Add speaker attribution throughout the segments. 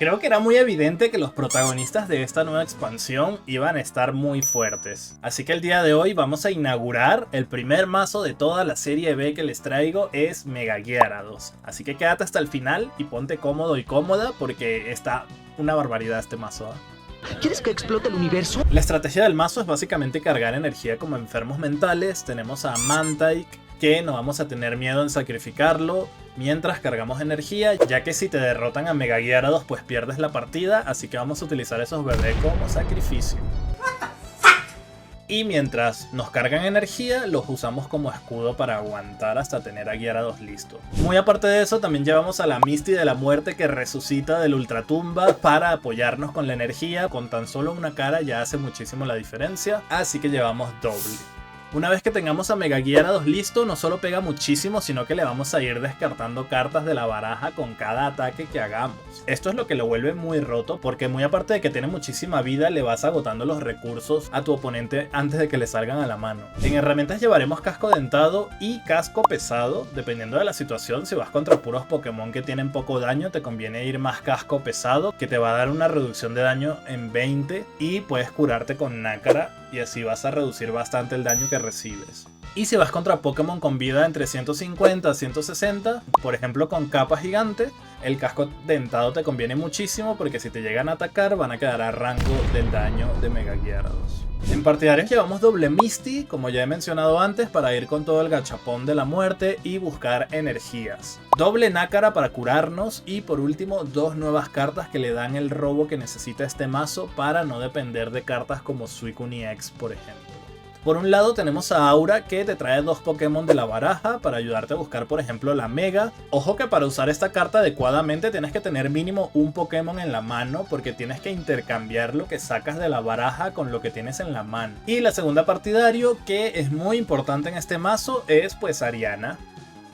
Speaker 1: Creo que era muy evidente que los protagonistas de esta nueva expansión iban a estar muy fuertes. Así que el día de hoy vamos a inaugurar el primer mazo de toda la serie B que les traigo, es Mega Gyarados. Así que quédate hasta el final y ponte cómodo y cómoda porque está una barbaridad este mazo, ¿eh?
Speaker 2: ¿Quieres que explote el universo?
Speaker 1: La estrategia del mazo es básicamente cargar energía como enfermos mentales. Tenemos a Mantike, que no vamos a tener miedo en sacrificarlo mientras cargamos energía, ya que si te derrotan a Mega Gyarados pues pierdes la partida, así que vamos a utilizar esos bebés como sacrificio. Y mientras nos cargan energía, los usamos como escudo para aguantar hasta tener a Gyarados listo. Muy aparte de eso, también llevamos a la Misty de la muerte que resucita del ultratumba para apoyarnos con la energía. Con tan solo una cara ya hace muchísimo la diferencia, así que llevamos doble. Una vez que tengamos a Mega Gyarados listo, no solo pega muchísimo, sino que le vamos a ir descartando cartas de la baraja con cada ataque que hagamos. Esto es lo que lo vuelve muy roto, porque muy aparte de que tiene muchísima vida, le vas agotando los recursos a tu oponente antes de que le salgan a la mano. En herramientas llevaremos casco dentado y casco pesado, dependiendo de la situación. Si vas contra puros Pokémon que tienen poco daño, te conviene ir más casco pesado, que te va a dar una reducción de daño en 20 y puedes curarte con Nácara, y así vas a reducir bastante el daño que recibes. Y si vas contra Pokémon con vida entre 150 a 160, por ejemplo con capa gigante, el casco dentado te conviene muchísimo porque si te llegan a atacar van a quedar a rango del daño de Mega Gyarados. En partidarios llevamos doble Misty, como ya he mencionado antes, para ir con todo el gachapón de la muerte y buscar energías. Doble Nácara para curarnos y por último dos nuevas cartas que le dan el robo que necesita este mazo para no depender de cartas como Suicune X, por ejemplo. Por un lado tenemos a Aura, que te trae dos Pokémon de la baraja para ayudarte a buscar por ejemplo la Mega. Ojo que para usar esta carta adecuadamente tienes que tener mínimo un Pokémon en la mano, porque tienes que intercambiar lo que sacas de la baraja con lo que tienes en la mano. Y la segunda partidario, que es muy importante en este mazo, es pues Ariana,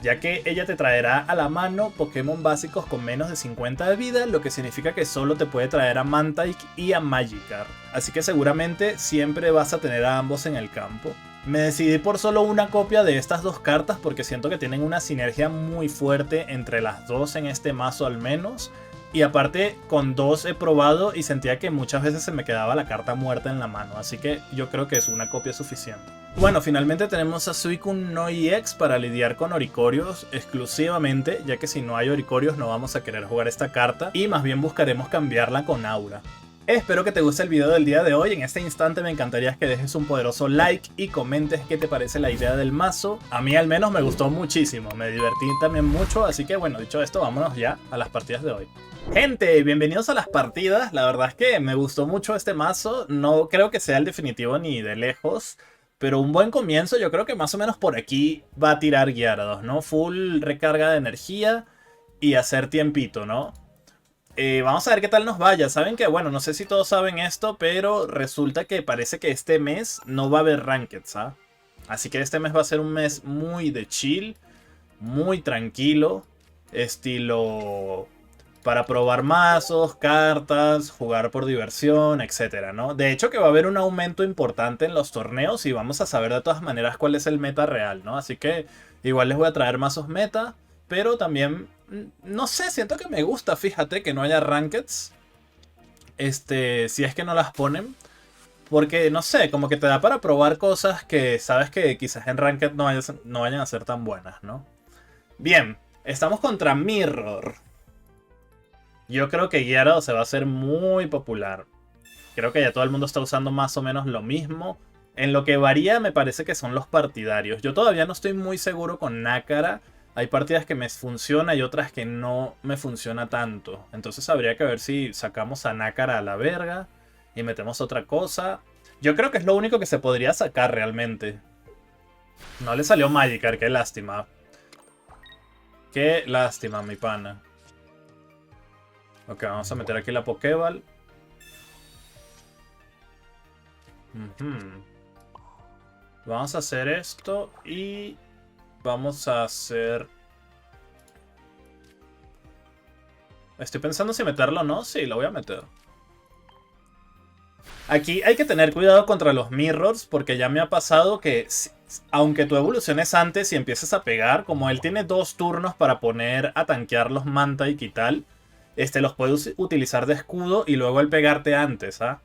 Speaker 1: ya que ella te traerá a la mano Pokémon básicos con menos de 50 de vida, lo que significa que solo te puede traer a Mantike y a Magikarp. Así que seguramente siempre vas a tener a ambos en el campo. Me decidí por solo una copia de estas dos cartas porque siento que tienen una sinergia muy fuerte entre las dos en este mazo al menos. Y aparte con dos he probado y sentía que muchas veces se me quedaba la carta muerta en la mano, así que yo creo que es una copia suficiente. Bueno, finalmente tenemos a Suicune no EX para lidiar con Oricorios exclusivamente, ya que si no hay Oricorios no vamos a querer jugar esta carta y más bien buscaremos cambiarla con Aura. Espero que te guste el video del día de hoy. En este instante me encantaría que dejes un poderoso like y comentes qué te parece la idea del mazo. A mí al menos me gustó muchísimo, me divertí también mucho, así que bueno, dicho esto, vámonos ya a las partidas de hoy. Gente, bienvenidos a las partidas. La verdad es que me gustó mucho este mazo. No creo que sea el definitivo ni de lejos, pero un buen comienzo. Yo creo que más o menos por aquí va a tirar Gyarados, ¿no? Full recarga de energía y hacer tiempito, ¿no? Vamos a ver qué tal nos vaya. Saben que, bueno, no sé si todos saben esto, pero resulta que parece que este mes no va a haber Ranked, ¿sabes? Así que este mes va a ser un mes muy de chill, muy tranquilo, estilo para probar mazos, cartas, jugar por diversión, etcétera, ¿no? De hecho que va a haber un aumento importante en los torneos y vamos a saber de todas maneras cuál es el meta real, ¿no? Así que igual les voy a traer mazos meta, pero también, no sé, siento que me gusta, fíjate, que no haya rankeds. Si es que no las ponen. Porque, no sé, como que te da para probar cosas que sabes que quizás en ranked no vayan a ser tan buenas, ¿no? Bien, estamos contra Mirror. Yo creo que Gyarados se va a hacer muy popular. Creo que ya todo el mundo está usando más o menos lo mismo. En lo que varía me parece que son los partidarios. Yo todavía no estoy muy seguro con Nácara. Hay partidas que me funciona y otras que no me funciona tanto. Entonces habría que ver si sacamos a Nácara a la verga y metemos otra cosa. Yo creo que es lo único que se podría sacar realmente. No le salió Magikarp, qué lástima. Qué lástima, mi pana. Ok, vamos a meter aquí la Pokéball. Vamos a hacer esto y vamos a hacer... Estoy pensando si meterlo o no. Sí, lo voy a meter. Aquí hay que tener cuidado contra los Mirrors porque ya me ha pasado que aunque tu evoluciones antes y empieces a pegar, como él tiene 2 turnos para poner a tanquear los Mantike y tal, los puedes utilizar de escudo y luego el pegarte antes, ¿ah?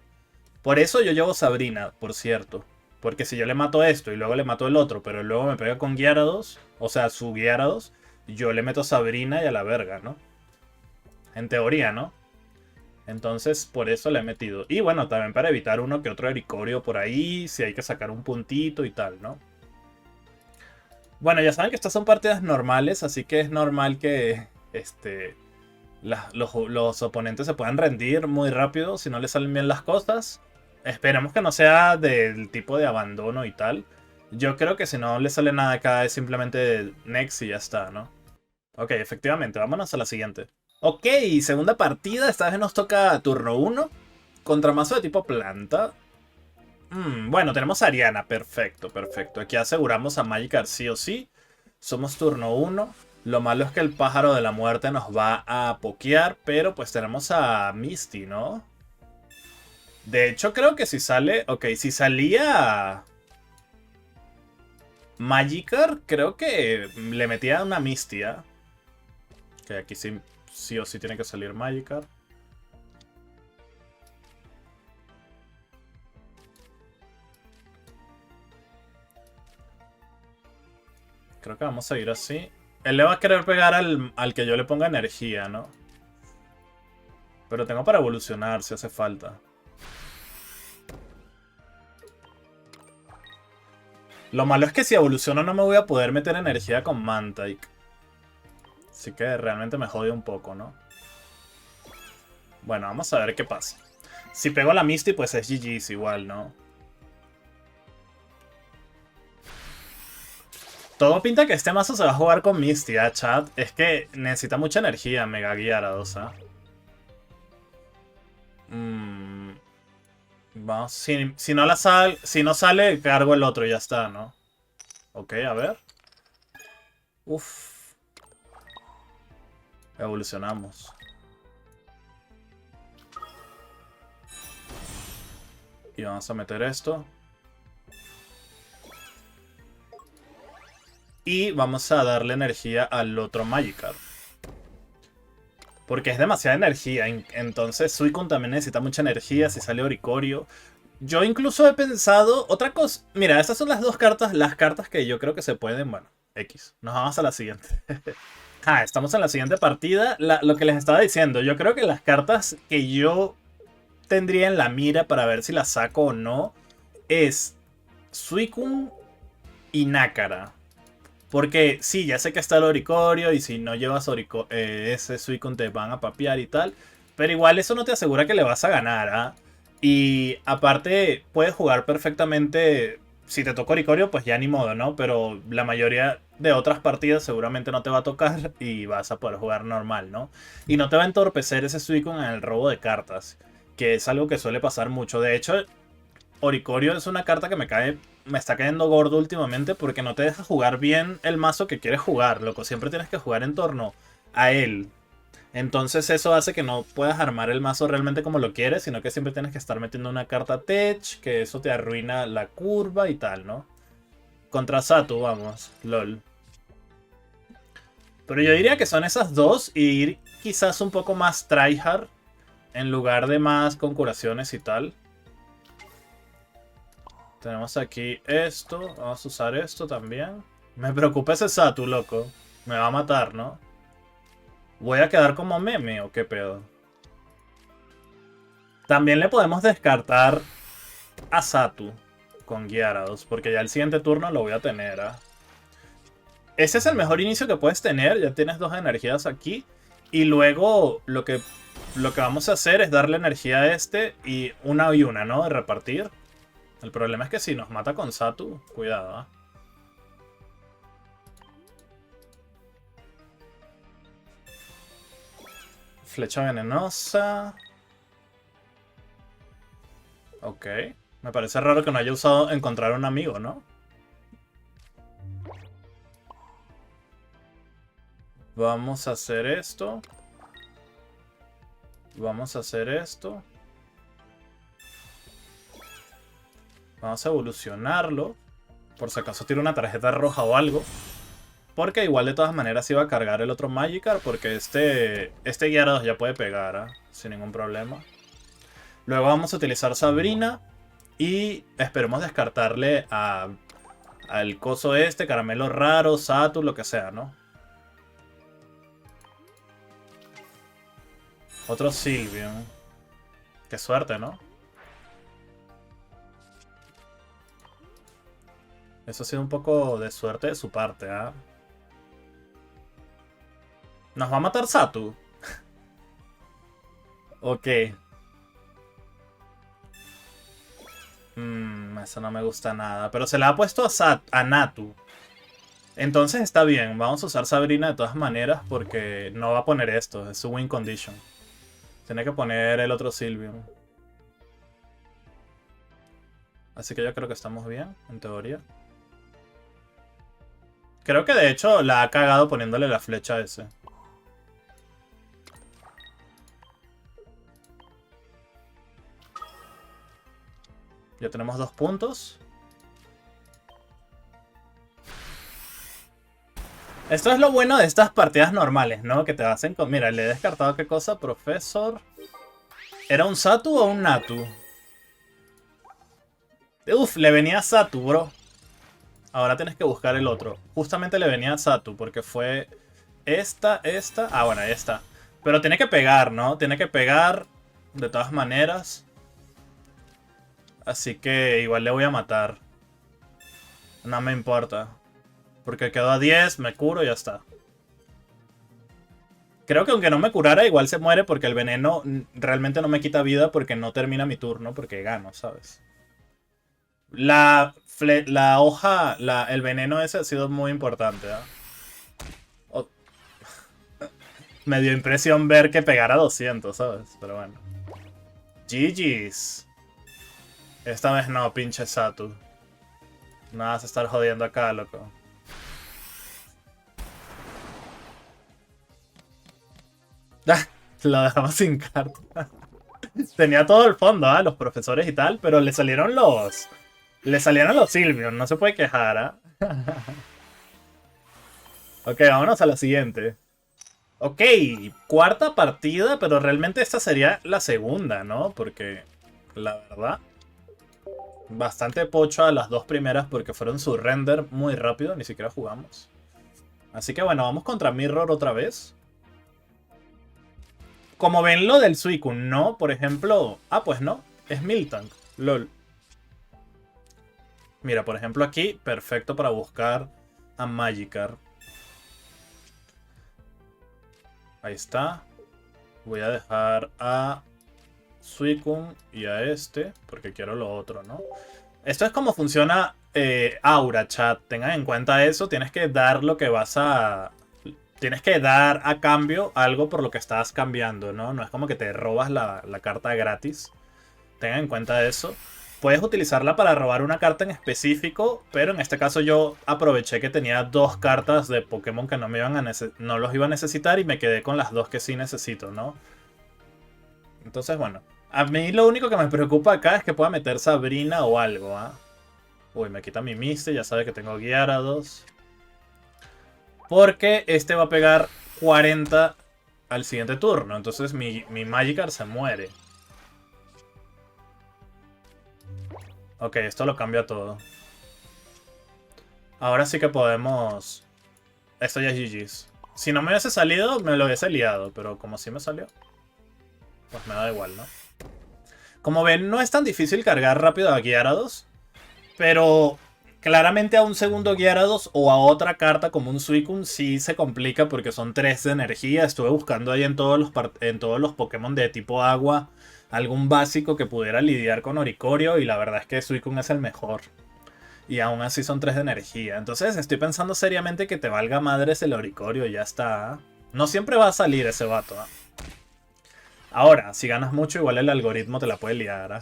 Speaker 1: Por eso yo llevo Sabrina, por cierto. Porque si yo le mato esto y luego le mato el otro, pero luego me pega con Gyarados, o sea, su Gyarados, yo le meto Sabrina y a la verga, ¿no? En teoría, ¿no? Entonces, por eso le he metido. Y bueno, también para evitar uno que otro Ericorio por ahí, si hay que sacar un puntito y tal, ¿no? Bueno, ya saben que estas son partidas normales, así que es normal que los oponentes se puedan rendir muy rápido si no les salen bien las cosas. Esperemos que no sea del tipo de abandono y tal. Yo creo que si no le sale nada acá es simplemente next y ya está, ¿no? Ok, efectivamente, vámonos a la siguiente. Ok, segunda partida, esta vez nos toca turno 1 contra mazo de tipo planta. Bueno, tenemos a Ariana, perfecto, perfecto. Aquí aseguramos a Magikarp sí o sí. Somos turno 1. Lo malo es que el pájaro de la muerte nos va a pokear, pero pues tenemos a Misty, ¿no? De hecho, creo que si sale... Ok, si salía Magikarp, creo que le metía una Misty, ¿eh? Que aquí sí, sí o sí tiene que salir Magikarp. Creo que vamos a ir así. Él le va a querer pegar al que yo le ponga energía, ¿no? Pero tengo para evolucionar si hace falta. Lo malo es que si evoluciono no me voy a poder meter energía con Mantike. Así que realmente me jode un poco, ¿no? Bueno, vamos a ver qué pasa. Si pego la Misty, pues es GG's igual, ¿no? Todo pinta que este mazo se va a jugar con Misty, ¿eh, chat? Es que necesita mucha energía Mega Gyarados, ¿eh? Vamos, si no sale, cargo el otro y ya está, ¿no? Ok, a ver. Uf. Evolucionamos. Y vamos a meter esto. Y vamos a darle energía al otro Magikarp. Porque es demasiada energía. Entonces Suicune también necesita mucha energía si sale Oricorio. Yo incluso he pensado otra cosa. Mira, estas son las dos cartas, las cartas que yo creo que se pueden. Bueno, X. Nos vamos a la siguiente. Estamos en la siguiente partida. Lo que les estaba diciendo, yo creo que las cartas que yo tendría en la mira para ver si las saco o no es Suicune y Nácara. Porque sí, ya sé que está el Oricorio y si no llevas ese Suicune te van a papear y tal. Pero igual eso no te asegura que le vas a ganar, ¿ah? Y aparte puedes jugar perfectamente. Si te toca Oricorio, pues ya ni modo, ¿no? Pero la mayoría de otras partidas seguramente no te va a tocar y vas a poder jugar normal, ¿no? Y no te va a entorpecer ese Suicune en el robo de cartas, que es algo que suele pasar mucho. De hecho, Oricorio es una carta que me está cayendo gordo últimamente porque no te deja jugar bien el mazo que quieres jugar, loco. Siempre tienes que jugar en torno a él. Entonces eso hace que no puedas armar el mazo realmente como lo quieres, sino que siempre tienes que estar metiendo una carta tech, que eso te arruina la curva y tal, ¿no? Contra Satu, vamos, lol. Pero yo diría que son esas dos y ir quizás un poco más tryhard en lugar de más con curaciones y tal. Tenemos aquí esto. Vamos a usar esto también. Me preocupa ese Satu, loco. Me va a matar, ¿no? ¿Voy a quedar como meme o qué pedo? También le podemos descartar a Satu con Gyarados, porque ya el siguiente turno lo voy a tener, ¿eh? Ese es el mejor inicio que puedes tener. Ya tienes dos energías aquí. Y luego lo que vamos a hacer es darle energía a este y una, ¿no? De repartir. El problema es que si nos mata con Satu, cuidado, ¿eh? Flecha venenosa. Ok. Me parece raro que no haya usado encontrar un amigo, ¿no? Vamos a hacer esto. Vamos a hacer esto. Vamos a evolucionarlo. Por si acaso tiene una tarjeta roja o algo. Porque igual de todas maneras iba a cargar el otro Magikarp. Porque este Gyarados ya puede pegar, ¿eh? Sin ningún problema. Luego vamos a utilizar Sabrina. Y esperemos descartarle al coso este, caramelo raro, Satu, lo que sea, ¿no? Otro Sylveon. Qué suerte, ¿no? Eso ha sido un poco de suerte de su parte, ¿ah? ¿Nos va a matar Satu? Ok. Eso no me gusta nada. Pero se la ha puesto a Natu. Entonces está bien. Vamos a usar Sabrina de todas maneras porque no va a poner esto. Es su win condition. Tiene que poner el otro Sylveon. Así que yo creo que estamos bien, en teoría. Creo que de hecho la ha cagado poniéndole la flecha a ese. Ya tenemos 2 puntos. Esto es lo bueno de estas partidas normales, ¿no? Que te hacen con... Mira, le he descartado qué cosa, profesor. ¿Era un Satu o un Natu? Uf, le venía Satu, bro. Ahora tienes que buscar el otro. Justamente le venía Satu, porque fue esta. Ah, bueno, ahí está. Pero tiene que pegar, ¿no? Tiene que pegar de todas maneras. Así que igual le voy a matar. No me importa. Porque quedó a 10, me curo y ya está. Creo que aunque no me curara, igual se muere porque el veneno realmente no me quita vida porque no termina mi turno, porque gano, ¿sabes? La hoja, el veneno ese ha sido muy importante, ¿eh? Me dio impresión ver que pegara 200, ¿sabes? Pero bueno. GG's. Esta vez no, pinche Satu. No vas a estar jodiendo acá, loco. Lo dejamos sin carta. Tenía todo el fondo, ¿ah? Los profesores y tal, pero le salieron los... Le salieron los Sylveon, no se puede quejar, ¿ah? Ok, vámonos a la siguiente. Ok, cuarta partida, pero realmente esta sería la segunda, ¿no? Porque, la verdad, bastante pocho a las 2 primeras porque fueron su render muy rápido, ni siquiera jugamos. Así que bueno, vamos contra Mirror otra vez. Como ven lo del Suicune, ¿no? Por ejemplo... Ah, pues no, es Miltank, lol. Mira, por ejemplo aquí, perfecto para buscar a Magikarp. Ahí está. Voy a dejar a Suicune y a este, porque quiero lo otro, ¿no? Esto es como funciona Aura, chat. Tengan en cuenta eso. Tienes que dar lo que vas a... Tienes que dar a cambio algo por lo que estás cambiando, ¿no? No es como que te robas la carta gratis. Tengan en cuenta eso. Puedes utilizarla para robar una carta en específico, pero en este caso yo aproveché que tenía 2 cartas de Pokémon que no los iba a necesitar y me quedé con las 2 que sí necesito, ¿no? Entonces, bueno. A mí lo único que me preocupa acá es que pueda meter Sabrina o algo, ¿ah? Uy, me quita mi Misty, ya sabe que tengo Gyarados. Porque este va a pegar 40 al siguiente turno, entonces mi Magikarp se muere. Ok, esto lo cambia todo. Ahora sí que podemos... Esto ya es GG's. Si no me hubiese salido, me lo hubiese liado. Pero como sí me salió, pues me da igual, ¿no? Como ven, no es tan difícil cargar rápido a Gyarados. Pero claramente a un segundo Gyarados o a otra carta como un Suicune sí se complica porque son 3 de energía. Estuve buscando ahí en todos los Pokémon de tipo agua algún básico que pudiera lidiar con Oricorio y la verdad es que Suicune es el mejor. Y aún así son 3 de energía. Entonces estoy pensando seriamente que te valga madres el Oricorio y ya está. No siempre va a salir ese vato. Ahora, si ganas mucho, igual el algoritmo te la puede liar.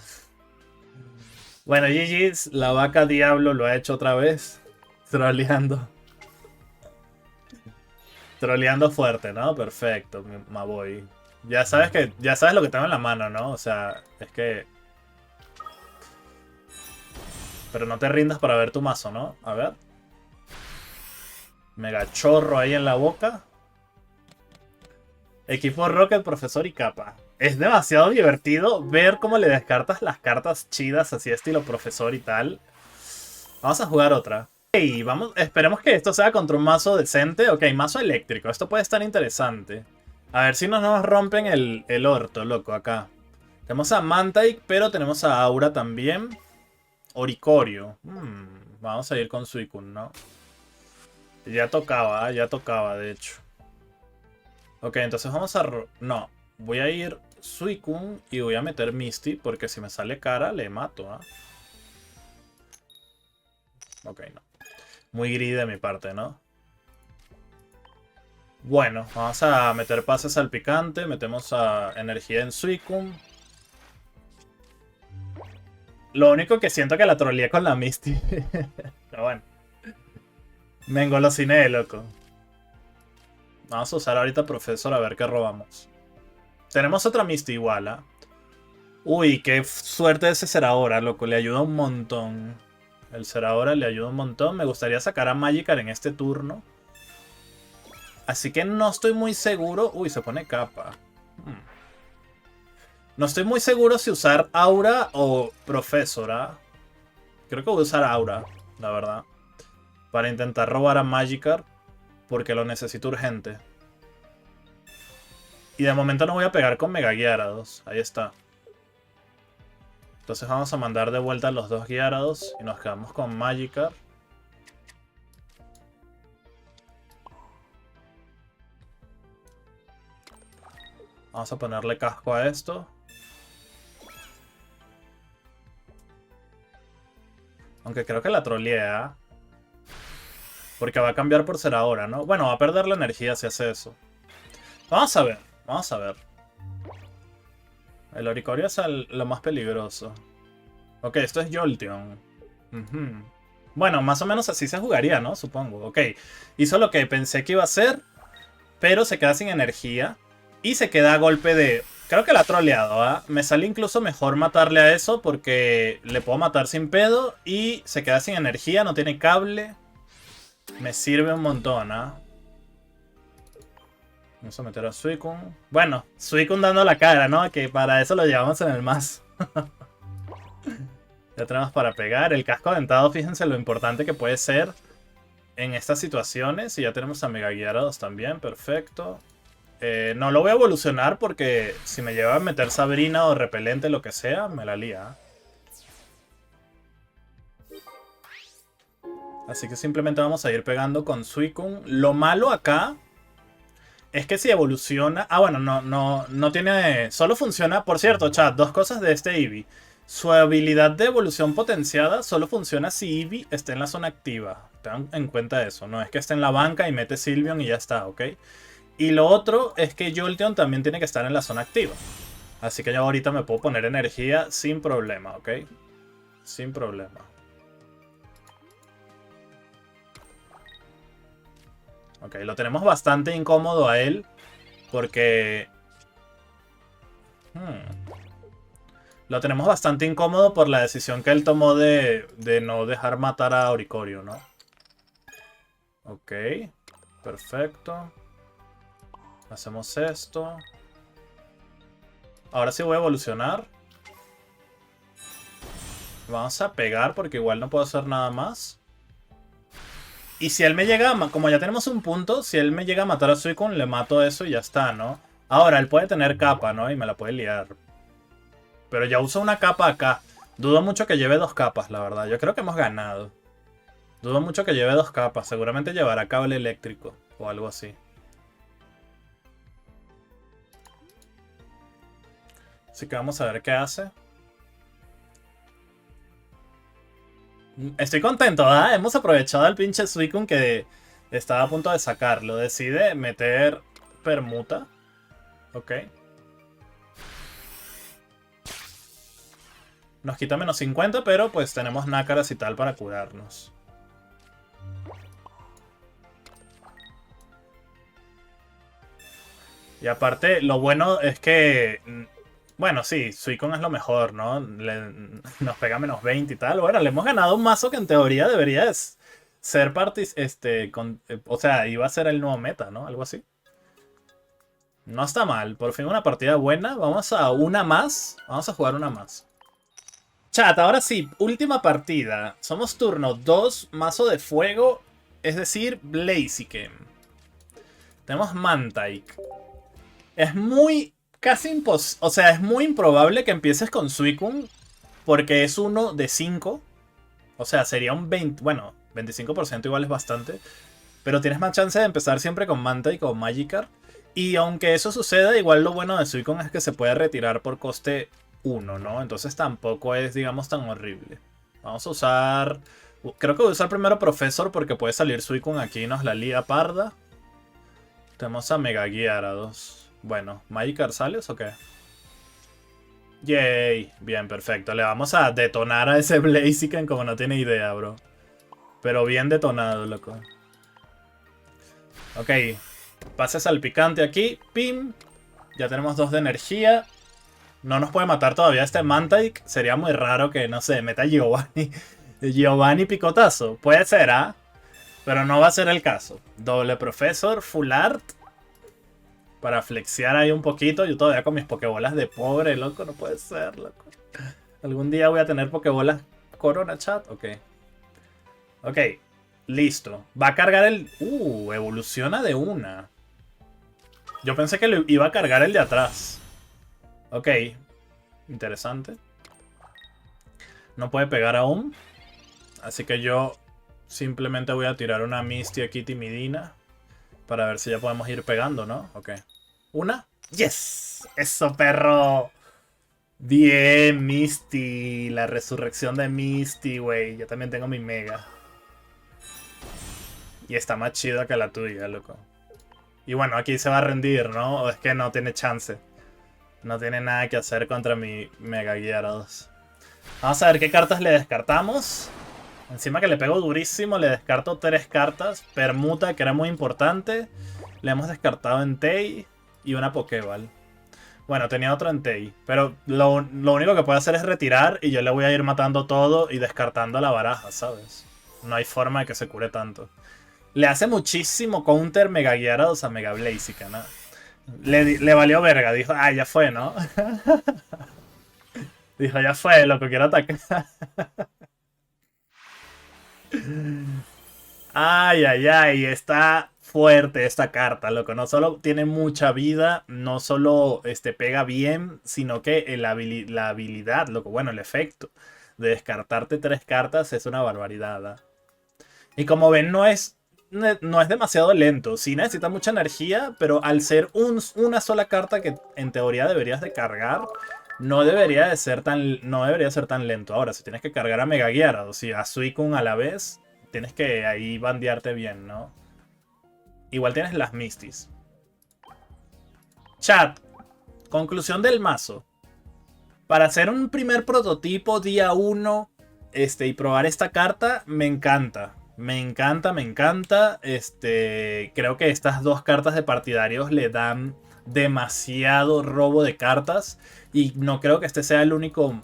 Speaker 1: Bueno, GG's, la vaca diablo lo ha hecho otra vez. Troleando. Troleando fuerte, ¿no? Perfecto, Maboy. Ya sabes lo que tengo en la mano, ¿no? O sea, es que... Pero no te rindas para ver tu mazo, ¿no? A ver. Mega chorro ahí en la boca. Equipo Rocket, Profesor y Capa. Es demasiado divertido ver cómo le descartas las cartas chidas así estilo profesor y tal. Vamos a jugar otra. Hey, vamos, esperemos que esto sea contra un mazo decente. Ok, mazo eléctrico. Esto puede estar interesante. A ver si no nos rompen el orto, loco, acá. Tenemos a Mantike, pero tenemos a Aura también. Oricorio. Vamos a ir con Suicune, ¿no? Ya tocaba, de hecho. Ok, entonces vamos a... No, voy a ir Suicune y voy a meter Misty, porque si me sale cara, le mato, ¿ah? Ok, no. Muy greedy de mi parte, ¿no? Bueno, vamos a meter pases al picante. Metemos a energía en Suicune. Lo único que siento que la troleé con la Misty. Pero bueno. Me engolosiné, loco. Vamos a usar ahorita Profesor a ver qué robamos. Tenemos otra Misty igual, ¿ah? Uy, qué suerte ese Zeraora, loco. Le ayuda un montón. El Zeraora le ayuda un montón. Me gustaría sacar a Magikarp en este turno. Así que no estoy muy seguro. Uy, se pone capa. No estoy muy seguro si usar Aura o Profesora. Creo que voy a usar Aura, la verdad. Para intentar robar a Magikarp. Porque lo necesito urgente. Y de momento no voy a pegar con Mega Gyarados. Ahí está. Entonces vamos a mandar de vuelta a los dos Gyarados. Y nos quedamos con Magikarp. Vamos a ponerle casco a esto. Aunque creo que la trolea. Porque va a cambiar por ser ahora, ¿no? Bueno, va a perder la energía si hace eso. Vamos a ver. Vamos a ver. El Oricorio es lo más peligroso. Ok, esto es Jolteon. Bueno, más o menos así se jugaría, ¿no? Supongo. Ok. Hizo lo que pensé que iba a hacer. Pero se queda sin energía. Y se queda a golpe de... Creo que la ha troleado, ¿ah? Me sale incluso mejor matarle a eso porque le puedo matar sin pedo y se queda sin energía, no tiene cable. Me sirve un montón, ¿ah? Vamos a meter a Suicune. Bueno, Suicune dando la cara, ¿no? Que para eso lo llevamos en el mazo. Ya tenemos para pegar. El casco dentado, fíjense lo importante que puede ser en estas situaciones. Y ya tenemos a Mega Gyarados también, perfecto. No lo voy a evolucionar porque si me lleva a meter Sabrina o Repelente, lo que sea, me la lía. Así que simplemente vamos a ir pegando con Suicune. Lo malo acá es que si evoluciona... Ah, bueno, no tiene... Solo funciona... Por cierto, chat, dos cosas de este Eevee. Su habilidad de evolución potenciada solo funciona si Eevee está en la zona activa. Tengan en cuenta eso. No es que esté en la banca y mete Sylveon y ya está, ¿ok? Y lo otro es que Jolteon también tiene que estar en la zona activa. Así que yo ahorita me puedo poner energía sin problema, ¿ok? Sin problema. Ok, lo tenemos bastante incómodo a él. Porque... Lo tenemos bastante incómodo por la decisión que él tomó de no dejar matar a Oricorio, ¿no? Ok, perfecto. Hacemos esto. Ahora sí voy a evolucionar. Vamos a pegar porque igual no puedo hacer nada más. Y si él me llega a... Como ya tenemos un punto, si él me llega a matar a Suicune, le mato eso y ya está, ¿no? Ahora, él puede tener capa, ¿no? Y me la puede liar. Pero ya uso una capa acá. Dudo mucho que lleve dos capas, la verdad. Yo creo que hemos ganado. Dudo mucho que lleve dos capas. Seguramente llevará cable eléctrico o algo así. Así que vamos a ver qué hace. Estoy contento, ¿ah? Hemos aprovechado al pinche Suicune que estaba a punto de sacarlo. Decide meter permuta. Ok. Nos quita menos 50, pero pues tenemos nácaras y tal para curarnos. Y aparte, lo bueno es que... Bueno, sí, Suicune es lo mejor, ¿no? Nos pega menos 20 y tal. Bueno, le hemos ganado un mazo que en teoría debería ser o sea, iba a ser el nuevo meta, ¿no? Algo así. No está mal, por fin una partida buena. Vamos a una más. Vamos a jugar una más. Chat, ahora sí, última partida. Somos turno 2, mazo de fuego, es decir, Blaziken. Tenemos Mantike. Es muy, casi imposible, o sea, es muy improbable que empieces con Suicune, porque es uno de 5. O sea, sería un 20, bueno, 25% igual es bastante. Pero tienes más chance de empezar siempre con Mantike o Magikarp. Y aunque eso suceda, igual lo bueno de Suicune es que se puede retirar por coste 1, ¿no? Entonces tampoco es, digamos, tan horrible. Vamos a usar... Creo que voy a usar primero Professor porque puede salir Suicune aquí y nos la lía parda. Tenemos a Mega Gyarados. Bueno, ¿Magikarp sales o qué? Yay. Bien, perfecto. Le vamos a detonar a ese Blaziken como no tiene idea, bro. Pero bien detonado, loco. Ok. Pase salpicante aquí. Pim. Ya tenemos 2 de energía. No nos puede matar todavía este Mantike. Sería muy raro que, no sé, meta Giovanni. Giovanni picotazo. Puede ser, ¿ah? Pero no va a ser el caso. Doble Professor, Full Art. Para flexear ahí un poquito. Yo todavía con mis pokebolas de pobre, loco. No puede ser, loco. Algún día voy a tener pokebolas Corona, chat. Ok. Ok. Listo. Va a cargar el... evoluciona de una. Yo pensé que le iba a cargar el de atrás. Ok. Interesante. No puede pegar aún. Así que yo simplemente voy a tirar una Misty aquí timidina. Para ver si ya podemos ir pegando, ¿no? Ok. ¿Una? ¡Yes! ¡Eso, perro! Bien, Misty. La resurrección de Misty, güey. Yo también tengo mi Mega. Y está más chida que la tuya, loco. Y bueno, aquí se va a rendir, ¿no? O es que no tiene chance. No tiene nada que hacer contra mi Mega Gyarados. Vamos a ver qué cartas le descartamos. Encima que le pego durísimo, le descarto 3 cartas. Permuta, que era muy importante. Le hemos descartado Entei y una Pokéball. Bueno, tenía otro Entei. Pero lo único que puede hacer es retirar y yo le voy a ir matando todo y descartando la baraja, ¿sabes? No hay forma de que se cure tanto. Le hace muchísimo counter Mega Gyarados a Mega Blaziken, ¿no? Le valió verga, dijo, ya fue, ¿no? Dijo, ya fue, lo que quiero atacar. Ay, está fuerte esta carta, loco. No solo tiene mucha vida, no solo pega bien, sino que la habilidad, loco, bueno, el efecto de descartarte 3 cartas es una barbaridad, ¿eh? Y como ven, no es demasiado lento. Sí necesita mucha energía, pero al ser una sola carta que en teoría deberías de cargar, no debería ser tan lento. Ahora, si tienes que cargar a Mega Gyarados y a Suicune a la vez, tienes que ahí bandearte bien, ¿no? Igual tienes las Misties. Chat. Conclusión del mazo. Para hacer un primer prototipo día 1 y probar esta carta, me encanta. Me encanta. Creo que estas 2 cartas de partidarios le dan demasiado robo de cartas. Y no creo que este sea el único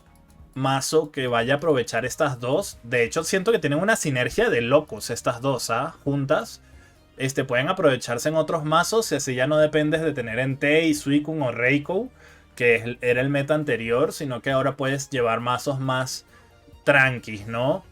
Speaker 1: mazo que vaya a aprovechar estas 2. De hecho, siento que tienen una sinergia de locos estas 2, ¿ah? Juntas. Pueden aprovecharse en otros mazos y así ya no dependes de tener Entei, Suicune o Raikou, que era el meta anterior, sino que ahora puedes llevar mazos más tranquis, ¿no?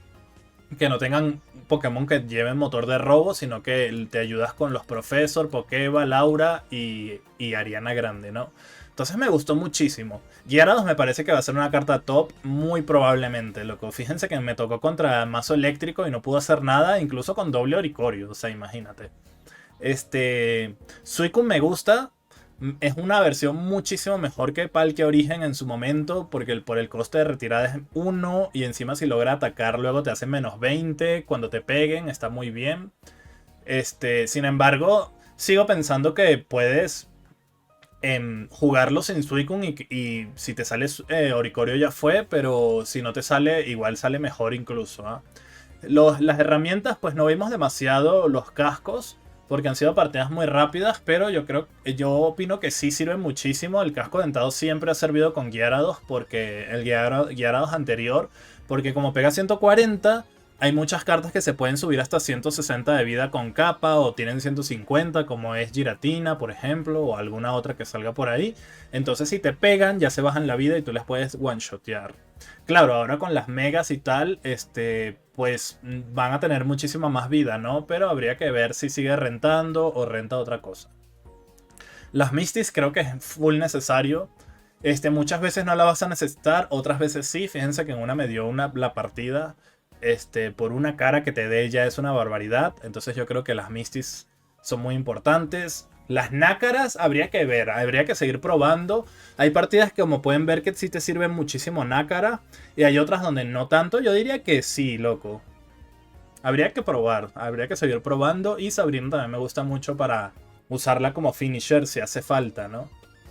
Speaker 1: Que no tengan Pokémon que lleven motor de robo, sino que te ayudas con los Professor, Pokéball, Laura y Ariana Grande, ¿no? Entonces me gustó muchísimo. Gyarados me parece que va a ser una carta top muy probablemente, loco. Fíjense que me tocó contra mazo eléctrico y no pudo hacer nada, incluso con doble Oricorio, o sea, imagínate. Suicune me gusta. Es una versión muchísimo mejor que Palkia Origen en su momento, porque por el coste de retirada es 1 y encima si logra atacar luego te hace menos 20 cuando te peguen, está muy bien. Sin embargo, sigo pensando que puedes jugarlo sin Suicune y si te sale Oricorio ya fue, pero si no te sale, igual sale mejor incluso, ¿ah? Las herramientas, pues no vimos demasiado los cascos, porque han sido partidas muy rápidas, pero yo opino que sí sirve muchísimo. El casco dentado siempre ha servido con Gyarados, porque el Gyarados anterior, porque como pega 140, Hay muchas cartas que se pueden subir hasta 160 de vida con capa o tienen 150 como es Giratina, por ejemplo, o alguna otra que salga por ahí. Entonces si te pegan ya se bajan la vida y tú les puedes one-shotear. Claro, ahora con las megas y tal, pues van a tener muchísima más vida, ¿no? Pero habría que ver si sigue rentando o renta otra cosa. Las Misties creo que es full necesario. Muchas veces no la vas a necesitar, otras veces sí. Fíjense que en una me dio la partida. Por una cara que te dé ya es una barbaridad. Entonces yo creo que las Misties son muy importantes. Las nácaras habría que ver, habría que seguir probando. Hay partidas que como pueden ver que sí te sirven muchísimo nácara. Y hay otras donde no tanto. Yo diría que sí, loco. Habría que probar, habría que seguir probando. Y Sabrina también me gusta mucho para usarla como finisher si hace falta, ¿no?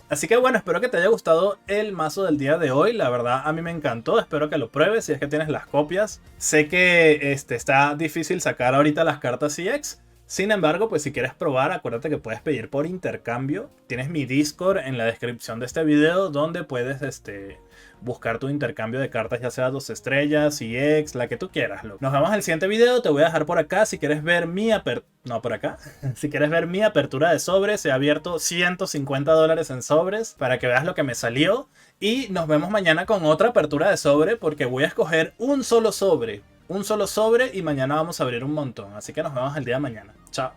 Speaker 1: Así que bueno, espero que te haya gustado el mazo del día de hoy. La verdad a mí me encantó, espero que lo pruebes si es que tienes las copias. Sé que está difícil sacar ahorita las cartas EX. Sin embargo, pues si quieres probar, acuérdate que puedes pedir por intercambio. Tienes mi Discord en la descripción de este video donde puedes buscar tu intercambio de cartas, ya sea 2 estrellas, EX, la que tú quieras. Nos vemos en el siguiente video, te voy a dejar por acá si quieres ver mi apertura. No, por acá. Si quieres ver mi apertura de sobres, he abierto $150 en sobres para que veas lo que me salió. Y nos vemos mañana con otra apertura de sobre porque voy a escoger un solo sobre. Un solo sobre y mañana vamos a abrir un montón. Así que nos vemos el día de mañana. Chao.